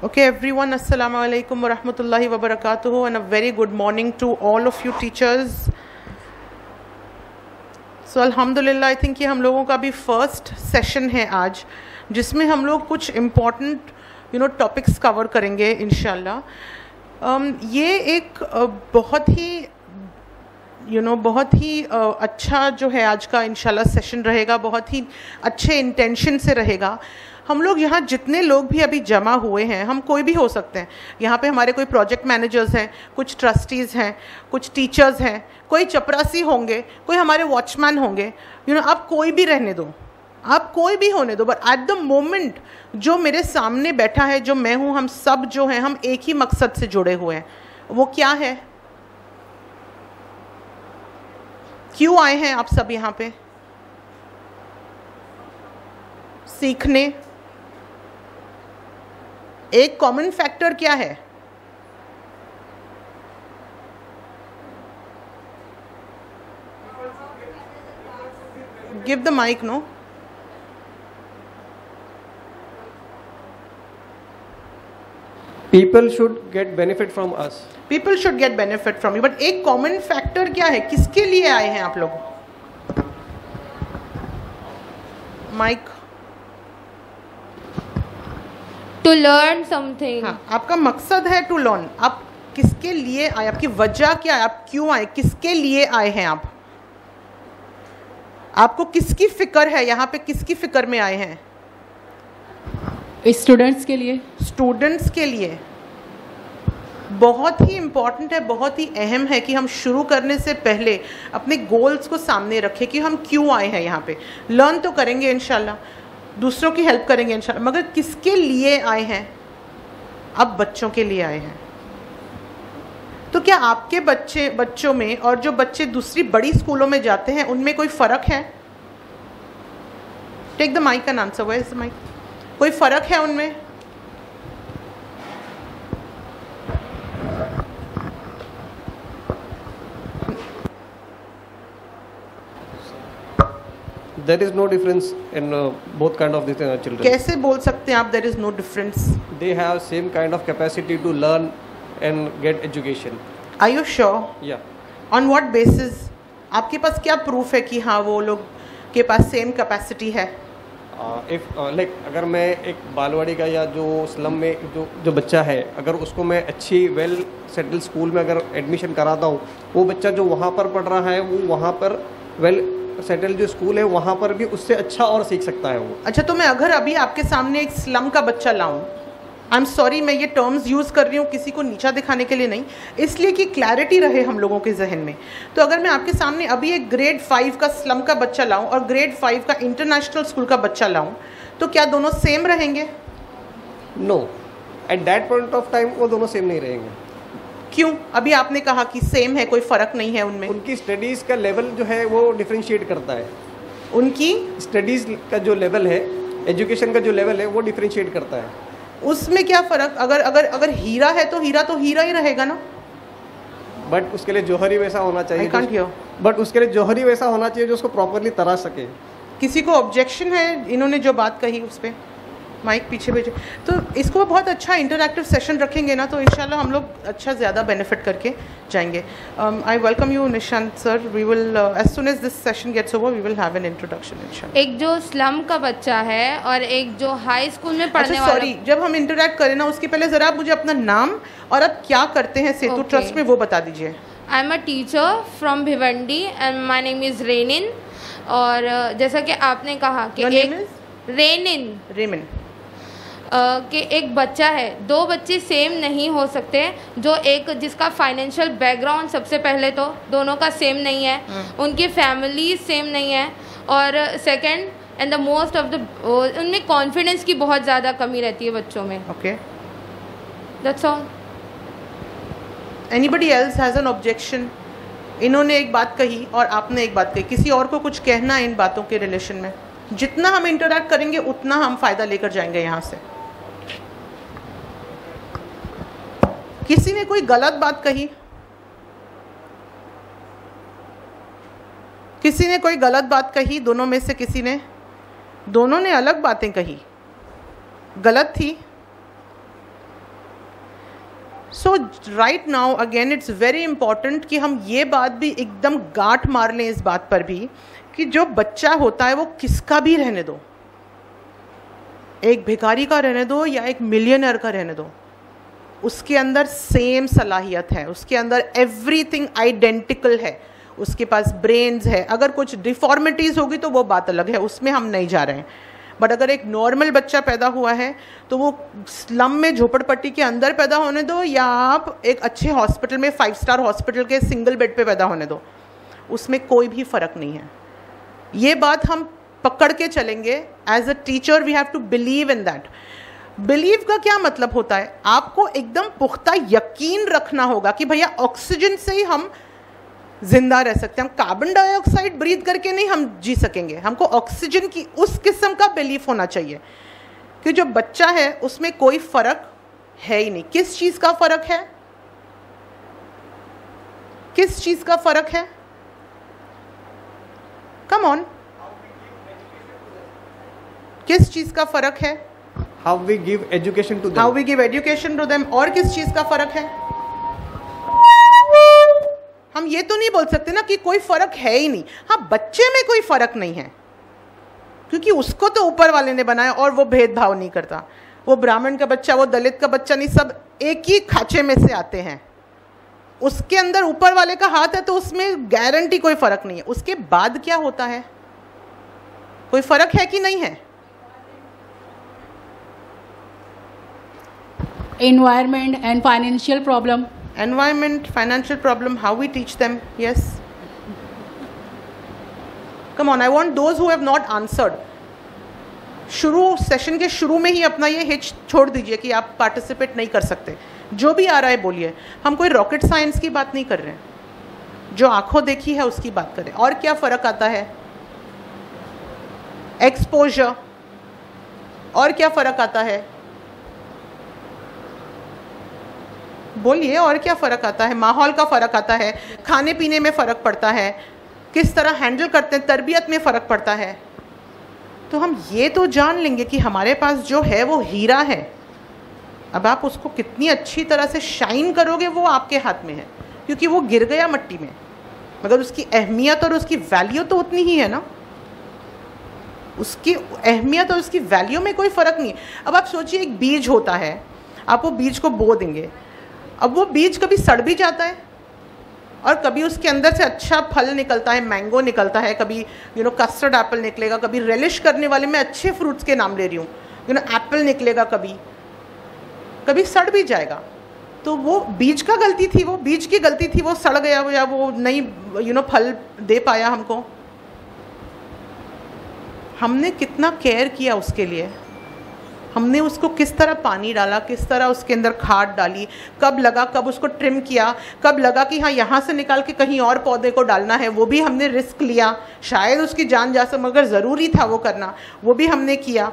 Okay, everyone, Assalamu alaikum wa rahmatullahi wa barakatuhu, and a very good morning to all of you teachers. So Alhamdulillah, I think ये हम लोगों का भी first session है आज, जिसमें हम लोग कुछ इम्पॉर्टेंट टॉपिक्स कवर करेंगे इंशाल्लाह. ये एक बहुत ही अच्छा जो है आज का इंशाल्लाह सेशन रहेगा, बहुत ही अच्छे इंटेंशन से रहेगा. हम लोग यहाँ जितने लोग भी अभी जमा हुए हैं, हम कोई भी हो सकते हैं. यहाँ पे हमारे कोई प्रोजेक्ट मैनेजर्स हैं, कुछ ट्रस्टीज़ हैं, कुछ टीचर्स हैं, कोई चपरासी होंगे, कोई हमारे वॉचमैन होंगे. आप कोई भी रहने दो, आप कोई भी होने दो, बट एट द मोमेंट जो मेरे सामने बैठा है, जो मैं हूँ, हम सब जो हैं, हम एक ही मकसद से जुड़े हुए हैं. वो क्या है? क्यों आए हैं आप सब यहाँ पे? सीखने. एक कॉमन फैक्टर क्या है? Give the mic. No, People should get benefit from us. People should get benefit from you. But एक कॉमन फैक्टर क्या है? किसके लिए आए हैं आप लोग? माइक. To learn something. हाँ, आपका मकसद है टू लर्न. आप किसके लिए आए? आपकी वजह क्या है? आप क्यों आए? किसके लिए आए हैं आप? आपको किसकी फिक्र है? यहाँ पे किसकी फिक्र में आए हैं? स्टूडेंट्स के लिए. स्टूडेंट्स के लिए. बहुत ही इम्पॉर्टेंट है, बहुत ही अहम है कि हम शुरू करने से पहले अपने गोल्स को सामने रखें कि हम क्यों आए हैं यहाँ पे. लर्न तो करेंगे इंशाल्लाह, दूसरों की हेल्प करेंगे इंशाल्लाह, मगर किसके लिए आए हैं? अब बच्चों के लिए आए हैं. तो क्या आपके बच्चों में और जो बच्चे दूसरी बड़ी स्कूलों में जाते हैं उनमें कोई फ़र्क है? Take the mic and answer. Where is the mic? कोई फ़र्क है उनमें? There is no difference in both kind of these children. कैसे बोल सकते हैं आप there is no difference? They have same kind of capacity to learn and get education. Are you sure? Yeah. On what basis? आपके पास क्या proof है कि हाँ वो लोग के पास सेम कैपेसिटी है? If like अगर मैं एक बालवाड़ी का या जो स्लम में जो बच्चा है, अगर उसको मैं अच्छी वेल सेटल स्कूल में अगर एडमिशन कराता हूँ, वो बच्चा जो वहाँ पर पढ़ रहा है वो वहाँ पर वेल सेटल जो स्कूल है वहाँ पर भी उससे अच्छा और सीख सकता है वो. अच्छा, तो मैं अगर अभी आपके सामने एक स्लम का बच्चा लाऊं, आई एम सॉरी मैं ये टर्म्स यूज़ कर रही हूँ किसी को नीचा दिखाने के लिए नहीं, इसलिए कि क्लैरिटी रहे हम लोगों के जहन में. तो अगर मैं आपके सामने अभी एक ग्रेड 5 का स्लम का बच्चा लाऊं और ग्रेड 5 का इंटरनेशनल स्कूल का बच्चा लाऊं, तो क्या दोनों सेम रहेंगे? No, at that point of time वो दोनों सेम नहीं रहेंगे. क्यों? अभी आपने कहा कि सेम है, कोई फ़र्क नहीं है उनमें. उनकी स्टडीज़ का लेवल जो है वो डिफरेंशिएट करता है. उनकी स्टडीज़ का जो लेवल है, एजुकेशन का जो लेवल है वो डिफरेंशिएट करता है. उसमें क्या फ़र्क? अगर हीरा है तो हीरा ही रहेगा ना. बट उसके लिए जौहर ही वैसा होना चाहिए. I can't hear. बट उसके लिए जौहर ही वैसा होना चाहिए जो उसको प्रॉपरली तराश सके. किसी को ऑब्जेक्शन है इन्होंने जो बात कही उस पर? माइक पीछे भेजे. तो इसको बहुत अच्छा इंटरैक्टिव सेशन रखेंगे ना, तो इंशाल्लाह हम लोग अच्छा ज़्यादा बेनिफिट करके जाएंगे. I welcome you Nishant sir. We will as soon as this session gets over we will have an introduction इंशाल्लाह. एक जो स्लम का बच्चा है और एक जो हाई स्कूल में पढ़ने वाला. सॉरी, जब हम इंटरैक्ट करें ना उसके पहले ज़रा आप मुझे अपना नाम और आप क्या करते हैं सेतु ट्रस्ट में वो बता दीजिए. I am a teacher from Bhiwandi and my name is Renin. और जैसा कि आपने कहा कि रेनिन कि एक बच्चा है, दो बच्चे सेम नहीं हो सकते. जो एक जिसका फाइनेंशियल बैकग्राउंड सबसे पहले तो दोनों का सेम नहीं है, उनकी फैमिली सेम नहीं है, और second and the most of the उनमें कॉन्फिडेंस की बहुत ज़्यादा कमी रहती है बच्चों में. Okay, that's all. Anybody else has an objection? इन्होंने एक बात कही और आपने एक बात कही, किसी और को कुछ कहना है इन बातों के रिलेशन में? जितना हम इंटरैक्ट करेंगे उतना हम फ़ायदा लेकर जाएंगे यहाँ से. किसी ने कोई गलत बात कही? किसी ने कोई गलत बात कही? दोनों में से किसी ने? दोनों ने अलग बातें कही, गलत थी. So right now again it's very important कि हम ये बात भी एकदम गांठ मार लें इस बात पर भी कि जो बच्चा होता है वो किसका भी रहने दो, एक भिखारी का रहने दो या एक मिलियनर का रहने दो, उसके अंदर सेम सलाहियत है, उसके अंदर एवरीथिंग आइडेंटिकल है, उसके पास ब्रेन्स है। अगर कुछ डिफॉर्मिटीज़ होगी तो वो बात अलग है, उसमें हम नहीं जा रहे हैं। बट अगर एक नॉर्मल बच्चा पैदा हुआ है तो वो स्लम में झोपड़पट्टी के अंदर पैदा होने दो या आप एक अच्छे हॉस्पिटल में 5 स्टार हॉस्पिटल के सिंगल बेड पे पैदा होने दो, उसमें कोई भी फ़र्क नहीं है। ये बात हम पकड़ के चलेंगे। As a teacher we have to believe in that. Believe का क्या मतलब होता है? आपको एकदम पुख्ता यकीन रखना होगा कि भैया ऑक्सीजन से ही हम जिंदा रह सकते हैं, हम कार्बन डाइऑक्साइड ब्रीथ करके नहीं हम जी सकेंगे। हमको ऑक्सीजन की उस किस्म का बिलीफ होना चाहिए कि जो बच्चा है उसमें कोई फर्क है ही नहीं। किस चीज का फर्क है? किस चीज का फर्क है? कम ऑन, किस चीज का फर्क है? How we give education to them. How we give education to them. और किस चीज का फर्क है? हम ये तो नहीं बोल सकते ना कि कोई फर्क है ही नहीं। हाँ, बच्चे में कोई फर्क नहीं है क्योंकि उसको तो ऊपर वाले ने बनाया और वो भेदभाव नहीं करता। वो ब्राह्मण का बच्चा, वो दलित का बच्चा नहीं, सब एक ही खांचे में से आते हैं। उसके अंदर ऊपर वाले का हाथ है तो उसमें गारंटी कोई फर्क नहीं है। उसके बाद क्या होता है, कोई फर्क है कि नहीं है? Environment and financial problem. Environment, financial problem, how we teach them. Yes, come on, I want those who have not answered. Session के शुरू में ही अपना ये हिच छोड़ दीजिए कि आप पार्टिसिपेट नहीं कर सकते। जो भी आ रहा है बोलिए। हम कोई रॉकेट साइंस की बात नहीं कर रहे हैं, जो आंखों देखी है उसकी बात करें। और क्या फ़र्क आता है? एक्सपोजर। और क्या फ़र्क आता है? बोलिए, और क्या फ़र्क आता है? माहौल का फ़र्क आता है, खाने पीने में फ़र्क पड़ता है, किस तरह हैंडल करते हैं, तरबियत में फ़र्क पड़ता है। तो हम ये तो जान लेंगे कि हमारे पास जो है वो हीरा है। अब आप उसको कितनी अच्छी तरह से शाइन करोगे वो आपके हाथ में है, क्योंकि वो गिर गया मिट्टी में, मगर उसकी अहमियत और उसकी वैल्यू तो उतनी ही है ना। उसकी अहमियत और उसकी वैल्यू में कोई फ़र्क नहीं। अब आप सोचिए, एक बीज होता है, आप वो बीज को बो देंगे। अब वो बीज कभी सड़ भी जाता है और कभी उसके अंदर से अच्छा फल निकलता है, मैंगो निकलता है, कभी कस्टर्ड एप्पल निकलेगा, कभी रेलिश करने वाले मैं अच्छे फ्रूट्स के नाम ले रही हूँ, एप्पल निकलेगा, कभी सड़ भी जाएगा। तो वो बीज का गलती थी, वो बीज की गलती थी, वो सड़ गया या वो नहीं फल दे पाया हमको। हमने कितना केयर किया उसके लिए, हमने उसको किस तरह पानी डाला, किस तरह उसके अंदर खाद डाली, कब लगा, कब उसको ट्रिम किया, कब लगा कि हाँ यहाँ से निकाल के कहीं और पौधे को डालना है, वो भी हमने रिस्क लिया। शायद उसकी जान जा सके, मगर ज़रूरी था वो करना, वो भी हमने किया।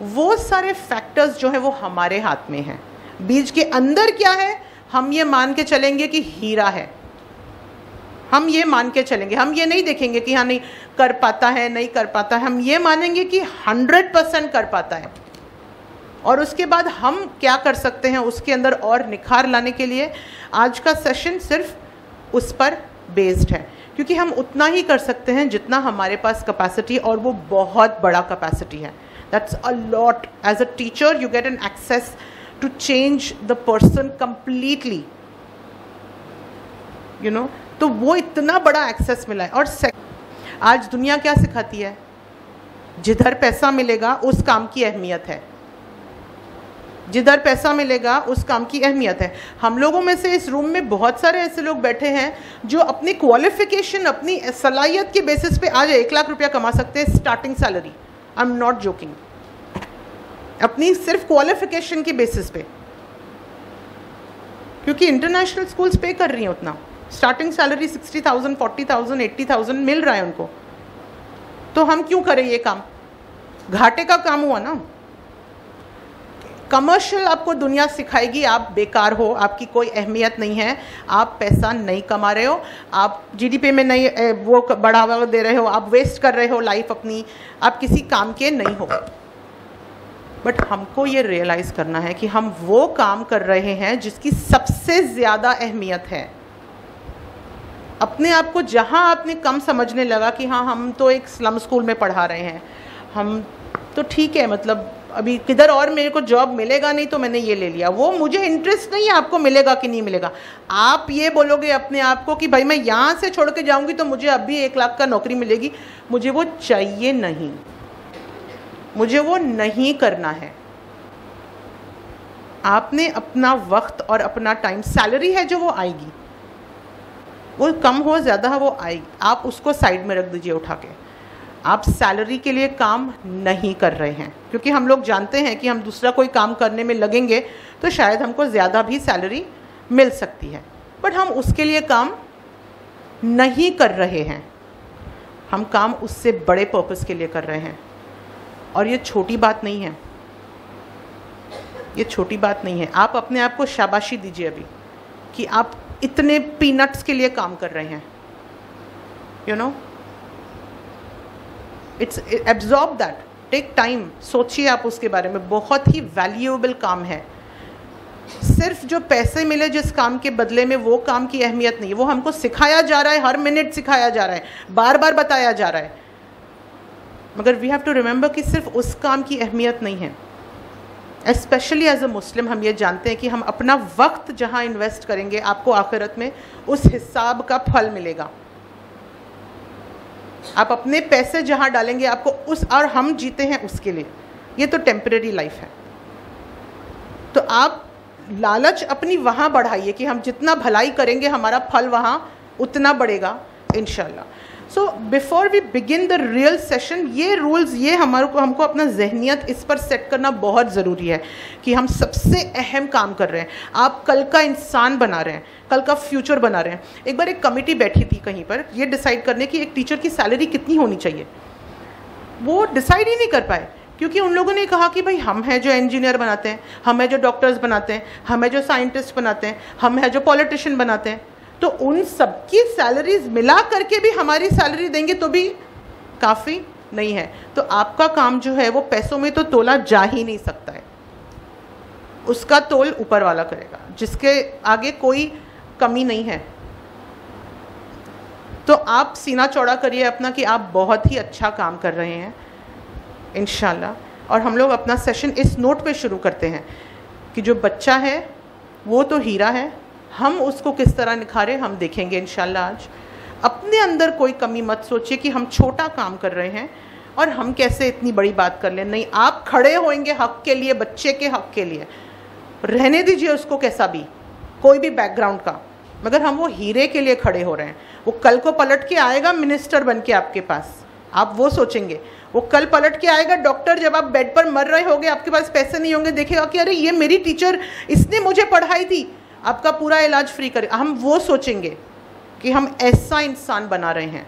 वो सारे फैक्टर्स जो है वो हमारे हाथ में हैं। बीज के अंदर क्या है, हम ये मान के चलेंगे कि हीरा है, हम ये मान के चलेंगे। हम ये नहीं देखेंगे कि हाँ नहीं कर पाता है, नहीं कर पाता है, हम ये मानेंगे कि 100% कर पाता है। और उसके बाद हम क्या कर सकते हैं उसके अंदर और निखार लाने के लिए आज का सेशन सिर्फ उस पर बेस्ड है, क्योंकि हम उतना ही कर सकते हैं जितना हमारे पास कैपेसिटी, और वो बहुत बड़ा कैपेसिटी है। That's a lot. As a teacher you get an access to change the person completely, तो वो इतना बड़ा एक्सेस मिला है। और आज दुनिया क्या सिखाती है? जिधर पैसा मिलेगा उस काम की अहमियत है, जिधर पैसा मिलेगा उस काम की अहमियत है। हम लोगों में से इस रूम में बहुत सारे ऐसे लोग बैठे हैं जो अपनी क्वालिफिकेशन, अपनी सलाहियत के बेसिस पे आज 1 लाख रुपया कमा सकते हैं starting salary. I am not joking. अपनी सिर्फ क्वालिफिकेशन के बेसिस पे, क्योंकि इंटरनेशनल स्कूल्स पे कर रही हैं उतना। स्टार्टिंग सैलरी 60,000, 40,000, 80,000 मिल रहा है उनको। तो हम क्यों करें ये काम? घाटे का काम हुआ ना। कमर्शियल आपको दुनिया सिखाएगी आप बेकार हो, आपकी कोई अहमियत नहीं है, आप पैसा नहीं कमा रहे हो, आप जीडीपी में नहीं वो बढ़ावा दे रहे हो, आप वेस्ट कर रहे हो लाइफ अपनी, आप किसी काम के नहीं हो। बट हमको ये रियलाइज़ करना है कि हम वो काम कर रहे हैं जिसकी सबसे ज़्यादा अहमियत है। अपने आप को जहाँ आपने कम समझने लगा कि हाँ हम तो एक स्लम स्कूल में पढ़ा रहे हैं, हम तो ठीक है, मतलब अभी किधर और मेरे को जॉब मिलेगा नहीं तो मैंने ये ले लिया, वो मुझे इंटरेस्ट नहीं है आपको मिलेगा कि नहीं मिलेगा। आप ये बोलोगे अपने आप को कि भाई मैं यहाँ से छोड़ के जाऊँगी तो मुझे अभी 1 लाख का नौकरी मिलेगी, मुझे वो चाहिए नहीं, मुझे वो नहीं करना है। आपने अपना वक्त और अपना टाइम, सैलरी है जो वो आएगी, वो कम हो ज़्यादा हो वो आएगी, आप उसको साइड में रख दीजिए उठा के। आप सैलरी के लिए काम नहीं कर रहे हैं, क्योंकि हम लोग जानते हैं कि हम दूसरा कोई काम करने में लगेंगे तो शायद हमको ज़्यादा भी सैलरी मिल सकती है, बट हम उसके लिए काम नहीं कर रहे हैं, हम काम उससे बड़े पर्पस के लिए कर रहे हैं। और ये छोटी बात नहीं है, ये छोटी बात नहीं है। आप अपने आप को शाबाशी दीजिए अभी कि आप इतने पीनट्स के लिए काम कर रहे हैं। You know, it's absorb that, take time, सोचिए आप उसके बारे में। बहुत ही वैल्यूएबल काम है। सिर्फ जो पैसे मिले जिस काम के बदले में, वो काम की अहमियत नहीं है। वो हमको सिखाया जा रहा है, हर मिनट सिखाया जा रहा है, बार बार बताया जा रहा है, मगर वी हैव टू रिमेंबर कि सिर्फ उस काम की अहमियत नहीं है। एस्पेशली एज अ मुस्लिम हम ये जानते हैं कि हम अपना वक्त जहाँ इन्वेस्ट करेंगे, आपको आखिरत में उस हिसाब का फल मिलेगा। आप अपने पैसे जहाँ डालेंगे आपको उस, और हम जीते हैं उसके लिए। ये तो टेम्परेरी लाइफ है। तो आप लालच अपनी वहाँ बढ़ाइए कि हम जितना भलाई करेंगे हमारा फल वहाँ उतना बढ़ेगा इंशाल्लाह। So before we begin the real session, ये रूल्स, ये हमको अपना जहनियत इस पर सेट करना बहुत ज़रूरी है कि हम सबसे अहम काम कर रहे हैं। आप कल का इंसान बना रहे हैं, कल का फ्यूचर बना रहे हैं। एक बार एक कमेटी बैठी थी कहीं पर ये डिसाइड करने की एक टीचर की सैलरी कितनी होनी चाहिए। वो डिसाइड ही नहीं कर पाए, क्योंकि उन लोगों ने कहा कि भाई हम हैं जो इंजीनियर बनाते हैं, हम हैं जो डॉक्टर्स बनाते हैं, हम हैं जो साइंटिस्ट बनाते हैं, हम हैं जो पॉलिटिशियन बनाते हैं, तो उन सबकी सैलरीज मिला करके भी हमारी सैलरी देंगे तो भी काफ़ी नहीं है। तो आपका काम जो है वो पैसों में तो तोला जा ही नहीं सकता है, उसका तोल ऊपर वाला करेगा, जिसके आगे कोई कमी नहीं है। तो आप सीना चौड़ा करिए अपना कि आप बहुत ही अच्छा काम कर रहे हैं इंशाल्लाह। और हम लोग अपना सेशन इस नोट पे शुरू करते हैं कि जो बच्चा है वो तो हीरा है, हम उसको किस तरह निखारें हम देखेंगे इंशाल्लाह आज। अपने अंदर कोई कमी मत सोचिए कि हम छोटा काम कर रहे हैं और हम कैसे इतनी बड़ी बात कर लें। नहीं, आप खड़े होंगे हक के लिए, बच्चे के हक के लिए, रहने दीजिए उसको कैसा भी, कोई भी बैकग्राउंड का, मगर हम वो हीरे के लिए खड़े हो रहे हैं। वो कल को पलट के आएगा मिनिस्टर बन के आपके पास, आप वो सोचेंगे। वो कल पलट के आएगा डॉक्टर, जब आप बेड पर मर रहे होंगे, आपके पास पैसे नहीं होंगे, देखेगा कि अरे ये मेरी टीचर, इसने मुझे पढ़ाई थी, आपका पूरा इलाज फ्री करे। हम वो सोचेंगे कि हम ऐसा इंसान बना रहे हैं।